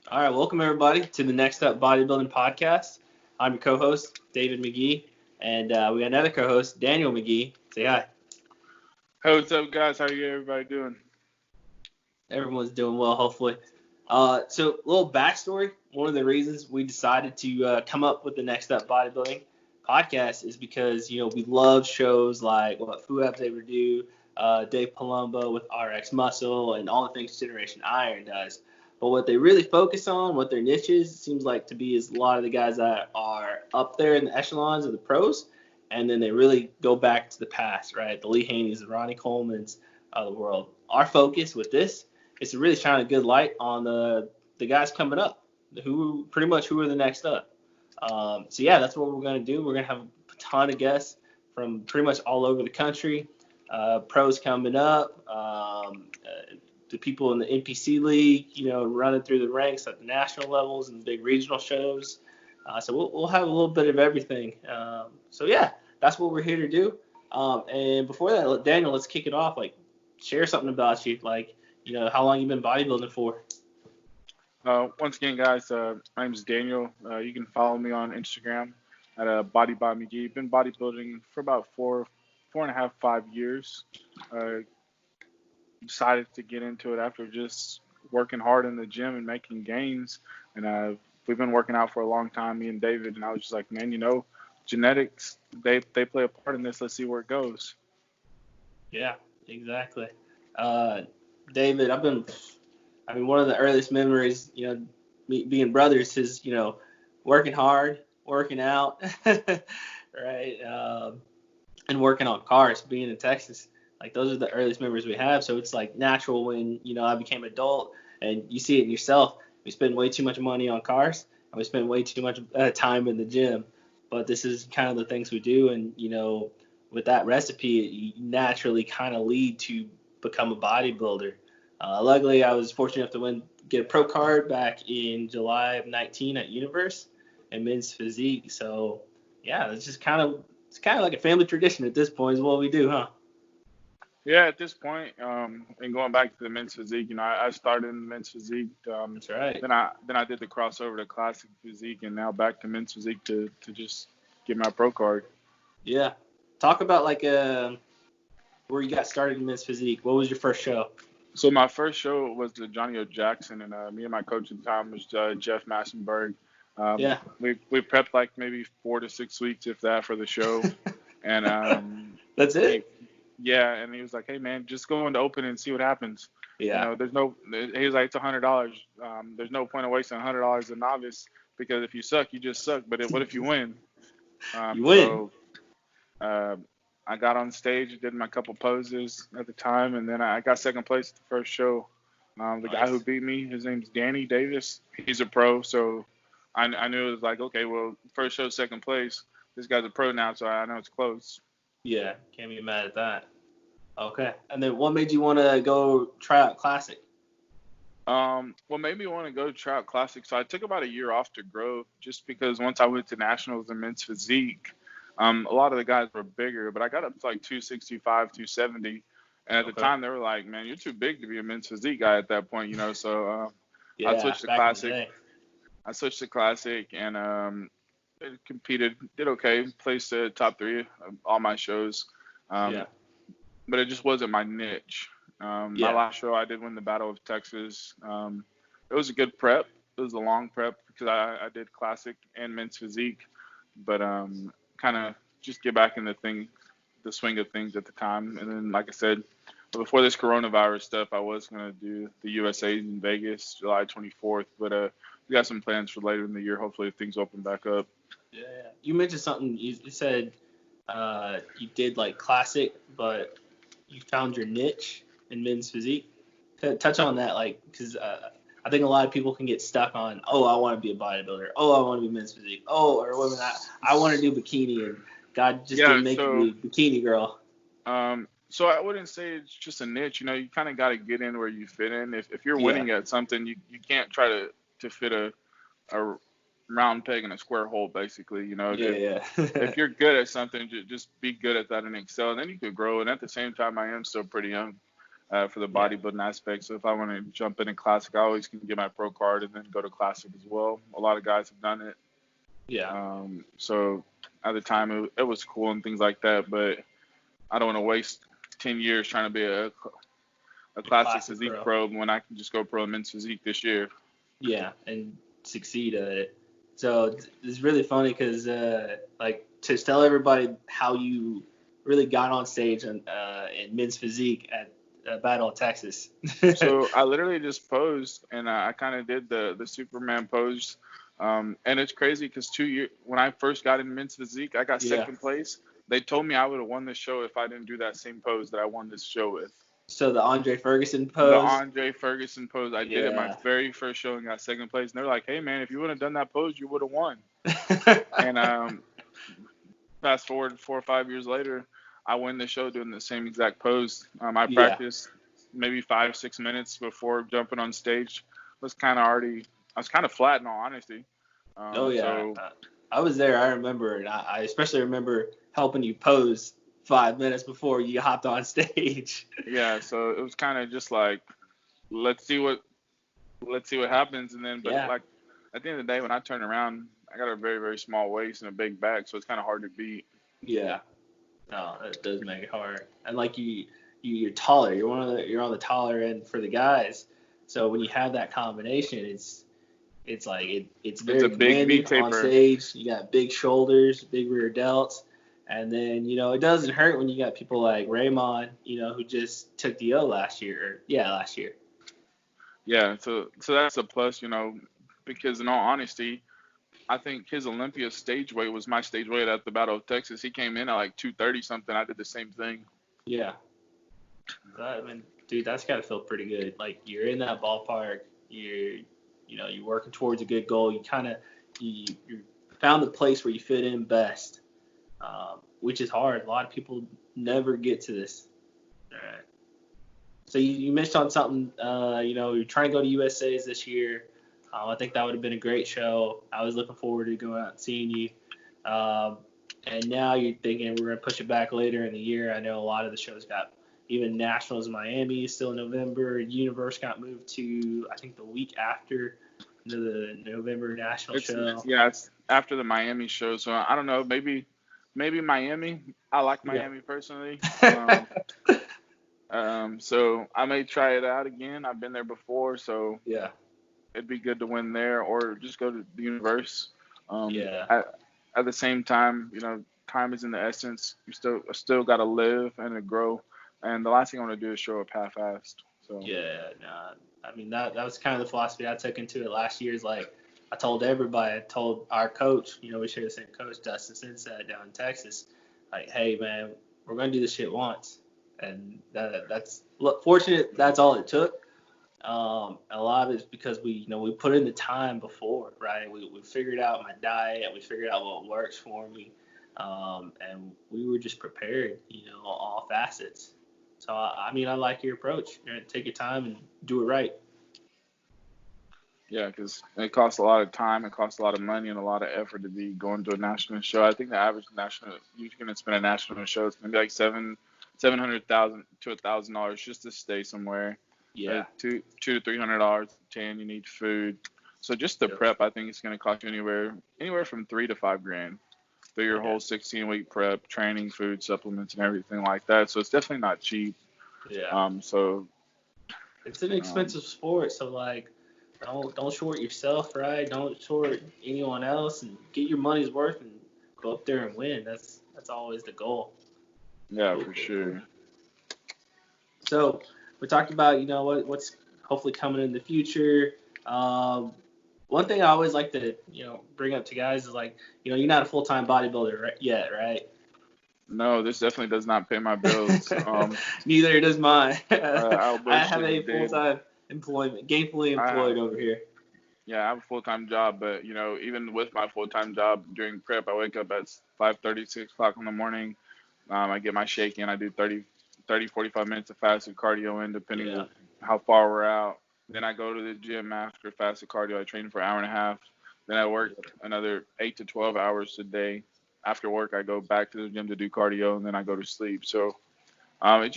All right, welcome everybody to the Next Up Bodybuilding podcast. I'm your co-host, David McGee, and we got another co-host, Daniel McGee. Say hi. Hey, what's up, guys? How you everybody doing? Everyone's doing well, hopefully. So, a little backstory. One of the reasons we decided to come up with the Next Up Bodybuilding podcast is because, we love shows like what Fu Abs Ever Do, Dave Palumbo with RX Muscle, and all the things Generation Iron does. But what they really focus on, what their niche is, it seems like to be is a lot of the guys that are up there in the echelons of the pros, and then they really go back to the past, right? The Lee Haney's, the Ronnie Coleman's of the world. Our focus with this is to really shine a good light on the guys coming up, who are the next up. So yeah, that's what we're going to do. We're going to have a ton of guests from pretty much all over the country, pros coming up, the people in the NPC league, running through the ranks at the national levels and the big regional shows. So we'll have a little bit of everything. So yeah, that's what we're here to do. And before that, Daniel, let's kick it off. Like, share something about you. Like, how long you been bodybuilding for? Once again, guys, my name is Daniel. You can follow me on Instagram at Body by McGee. Been bodybuilding for about 4.5, 5 years. Decided to get into it after just working hard in the gym and making gains. And we've been working out for a long time, me and David. And I was just like, man, genetics, they play a part in this. Let's see where it goes. Yeah, exactly. David, one of the earliest memories, me being brothers is, working hard, working out, right? And working on cars, being in Texas. Like, those are the earliest memories we have. So it's like natural when, I became an adult and you see it in yourself. We spend way too much money on cars and we spend way too much time in the gym. But this is kind of the things we do. And, with that recipe, you naturally kind of lead to become a bodybuilder. Luckily, I was fortunate enough to get a pro card back in July of 19 at Universe and men's physique. So yeah, it's kind of like a family tradition at this point is what we do, huh? Yeah, at this point, and going back to the men's physique, I started in men's physique. That's right. Then I did the crossover to classic physique, and now back to men's physique to just get my pro card. Yeah, talk about like where you got started in men's physique. What was your first show? So my first show was the Johnny O. Jackson, and me and my coach at the time was Jeff Massenberg. Yeah. We prepped like maybe 4 to 6 weeks, if that, for the show, and that's it. Yeah, and he was like, "Hey man, just go into open and see what happens." Yeah. He was like, "It's $100. There's no point of wasting $100 as a novice because if you suck, you just suck. But what if you win?" You win. So, I got on stage, did my couple poses at the time, and then I got second place at the first show. The guy who beat me, his name's Danny Davis. He's a pro, so I knew it was like, okay, well, first show, second place. This guy's a pro now, so I know it's close. Yeah, can't be mad at that. Okay. And then what made you want to go try out Classic? What made me want to go try out Classic, so I took about a year off to grow just because once I went to Nationals in men's physique, a lot of the guys were bigger, but I got up to like 265, 270. And at the time, they were like, man, you're too big to be a men's physique guy at that point, So yeah, I switched to Classic. And competed, did okay, placed top 3 of all my shows. But it just wasn't my niche. My last show, I did win the Battle of Texas. It was a good prep. It was a long prep because I did Classic and men's physique, but kind of just get back in the swing of things at the time. And then, like I said, before this coronavirus stuff, I was going to do the USA's in Vegas, July 24th, but we got some plans for later in the year, hopefully if things open back up. Yeah. You mentioned something. You said you did like Classic, but you found your niche in men's physique. Touch on that, like, because I think a lot of people can get stuck on, I want to be a bodybuilder. I want to be men's physique. Or women, I want to do bikini, and God just didn't make me bikini girl. So I wouldn't say it's just a niche. You kind of got to get in where you fit in. If you're winning at something, you can't try to fit a round peg in a square hole, basically. If you're good at something, just be good at that and excel. And then you could grow. And at the same time, I am still pretty young. for the bodybuilding aspect. So if I want to jump in classic, I always can get my pro card and then go to classic as well. A lot of guys have done it. Yeah. So at the time it was cool and things like that, but I don't want to waste 10 years trying to be a classic physique pro when I can just go pro in men's physique this year. Yeah, and succeed at it. So it's really funny because like to tell everybody how you really got on stage in men's physique at Battle of Texas. So I literally just posed, and I kind of did the Superman pose. And it's crazy because 2 years when I first got in men's physique, I got second place. They told me I would have won this show if I didn't do that same pose that I won this show with. So the Andre Ferguson pose? The Andre Ferguson pose. I did it my very first show and got second place. And they're like, hey, man, if you would have done that pose, you would have won. And fast forward 4 or 5 years later, I win the show doing the same exact pose. I practiced maybe 5-6 minutes before jumping on stage. I was kind of flat in all honesty. So, I was there. I remember, and I especially remember helping you pose 5 minutes before you hopped on stage. Yeah, so it was kind of just like, let's see what happens, and then like at the end of the day, when I turn around, I got a very, very small waist and a big back, so it's kind of hard to beat. Yeah, no, it does make it hard, and like you're taller. You're on the taller end for the guys, so when you have that combination, it's like it's very a big V taper on stage. You got big shoulders, big rear delts. And then, it doesn't hurt when you got people like Raymond, who just took the O last year. Yeah, so that's a plus, because in all honesty, I think his Olympia stage weight was my stage weight at the Battle of Texas. He came in at like 230 something. I did the same thing. Yeah. I mean, dude, that's got to feel pretty good. Like, you're in that ballpark. You're working towards a good goal. You kind of you found the place where you fit in best. Which is hard. A lot of people never get to this. All right. So you mentioned on something, you're trying to go to USA's this year. I think that would have been a great show. I was looking forward to going out and seeing you. And now you're thinking we're going to push it back later in the year. I know a lot of the shows got, even Nationals in Miami is still in November. Universe got moved to, I think, the week after the November National show. Yeah, it's after the Miami show. So I don't know, maybe Miami. I like Miami personally. So I may try it out again. I've been there before, so it'd be good to win there or just go to the Universe. At the same time, time is in the essence. You still got to live and to grow. And the last thing I want to do is show up half-assed. So I mean that was kind of the philosophy I took into it last year. Is like, I told everybody, I told our coach, we share the same coach, Dustin Sinsat down in Texas, like, hey, man, we're going to do this shit once. And that's fortunate. That's all it took. A lot of it's because we put in the time before, right? We figured out my diet. We figured out what works for me. And we were just prepared, all facets. So, I like your approach. Take your time and do it right. Yeah, because it costs a lot of time, it costs a lot of money, and a lot of effort to be going to a national show. I think the average national, you're going to spend a national show, it's going to be like $700,000 to $1,000 just to stay somewhere. Yeah. $200 to $300 you need food. So just the prep, I think it's going to cost you anywhere from $3,000 to $5,000 through your whole 16-week prep, training, food, supplements, and everything like that. So it's definitely not cheap. Yeah. So it's an expensive sport, so like, don't short yourself, right? Don't short anyone else, and get your money's worth and go up there and win. That's always the goal. Yeah, for sure. So we talked about what's hopefully coming in the future. One thing I always like to bring up to guys is like, you're not a full-time bodybuilder yet, right? No, this definitely does not pay my bills. Neither does mine. I have a full-time employment, gainfully employed over here. Yeah, I have a full-time job, but even with my full-time job during prep, I wake up at 5:30, 6 o'clock in the morning. I get my shake in. I do 30, 45 minutes of fasted cardio in, depending on how far we're out. Then I go to the gym after fasted cardio. I train for an hour and a half. Then I work another 8 to 12 hours a day. After work, I go back to the gym to do cardio, and then I go to sleep. So I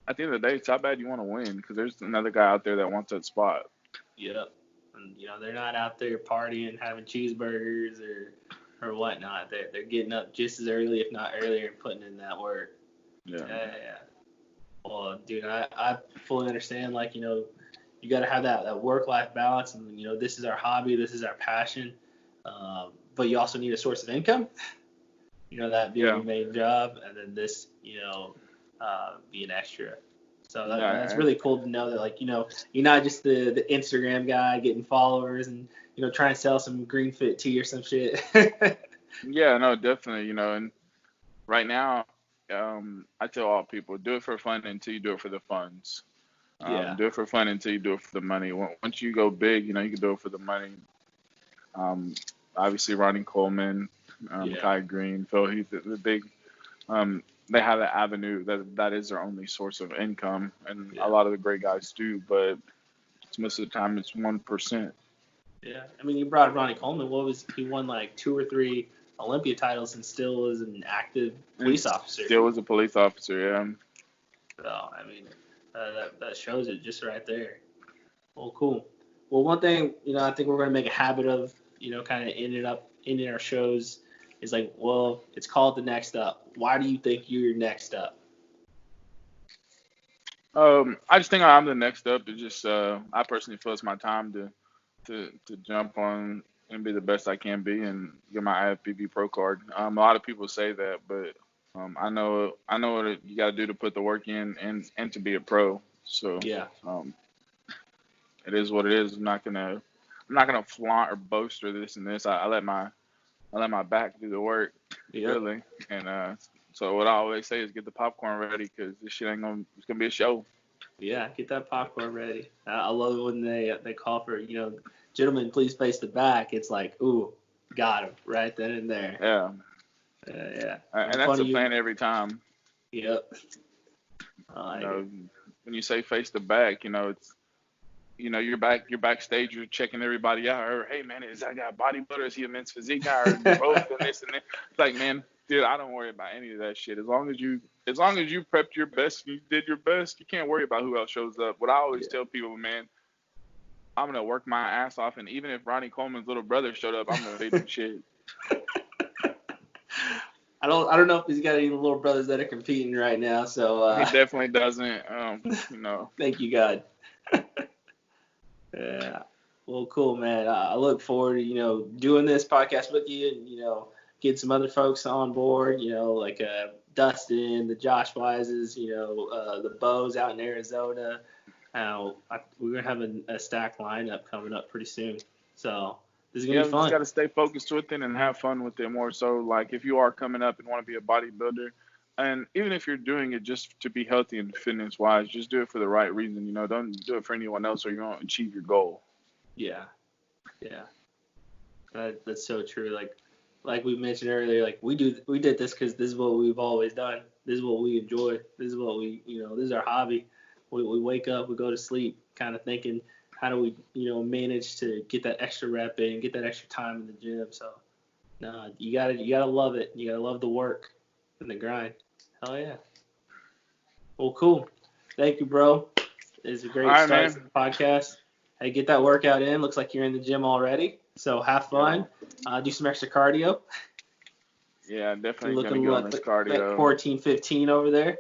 at the end of the day, it's how bad you want to win, because there's another guy out there that wants that spot. Yep. And, they're not out there partying, having cheeseburgers or whatnot. They're getting up just as early, if not earlier, and putting in that work. Yeah. Yeah. Well, dude, I fully understand, like, you got to have that work-life balance, and, this is our hobby, this is our passion, but you also need a source of income, that being your main job, and then this, be an extra. So that's really cool to know that, like, you're not just the Instagram guy getting followers and, trying to sell some green fit tea or some shit. Yeah, no, definitely, and right now, I tell all people, do it for fun until you do it for the funds. Do it for fun until you do it for the money. Once you go big, you can do it for the money. Obviously, Ronnie Coleman, Kai Green, Phil Heath, the big, they have an avenue that is their only source of income, and a lot of the great guys do, but most of the time it's 1%. Yeah, I mean, you brought Ronnie Coleman. He won like 2 or 3 Olympia titles and still is an active police officer. Still was a police officer, yeah. So, I mean, that shows it just right there. Well, cool. Well, one thing, I think we're going to make a habit of, kind of ending our shows is like, well, it's called the next up. Why do you think you're next up? I just think I'm the next up. It's just I personally feel it's my time to jump on and be the best I can be and get my IFBB pro card. A lot of people say that, but I know what you got to do to put the work in and to be a pro. So yeah, it is what it is. I'm not gonna flaunt or boast or this and this. I let my back do the work, really. And so what I always say is get the popcorn ready, because this shit it's gonna be a show. Yeah, get that popcorn ready. I love it when they call for, gentlemen, please face the back. It's like, ooh, got him right then and there. Yeah. Yeah. And that's the plan every time. Yep. When you say face the back, it's, you're backstage, you're checking everybody out. Or, hey, man, is that guy a bodybuilder? Is he a men's physique guy? Or both and this and that? It's like, man, dude, I don't worry about any of that shit. As long as you prepped your best, you did your best, you can't worry about who else shows up. What I always tell people, man, I'm gonna work my ass off, and even if Ronnie Coleman's little brother showed up, I'm gonna beat him shit. I don't know if he's got any little brothers that are competing right now, so he definitely doesn't. Thank you, God. Yeah. Well, cool, man. I look forward to doing this podcast with you, and get some other folks on board. Like Dustin, the Josh Wises, the Bows out in Arizona. We're gonna have a stacked lineup coming up pretty soon, so this is gonna be fun. You just gotta stay focused with it and have fun with it more. So, like, if you are coming up and want to be a bodybuilder, and even if you're doing it just to be healthy and fitness wise, just do it for the right reason. Don't do it for anyone else, or you won't achieve your goal. Yeah. That's so true. Like we mentioned earlier, like we did this because this is what we've always done. This is what we enjoy. This is what this is our hobby. We wake up, we go to sleep, kind of thinking, how do we, manage to get that extra rep in, get that extra time in the gym. So, no, you gotta love it. You gotta love the work and the grind. Hell yeah. Well, cool. Thank you, bro. It's a great start to the podcast. Hey, get that workout in. Looks like you're in the gym already. So have fun. Do some extra cardio. Yeah, definitely gonna go on this cardio. Like 14-15 over there.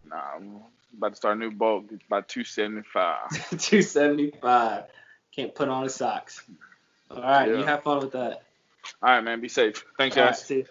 Nah, I'm about to start a new bulk. It's about 275. 275. Can't put on his socks. All right, you have fun with that. All right, man. Be safe. Thanks, guys. See you.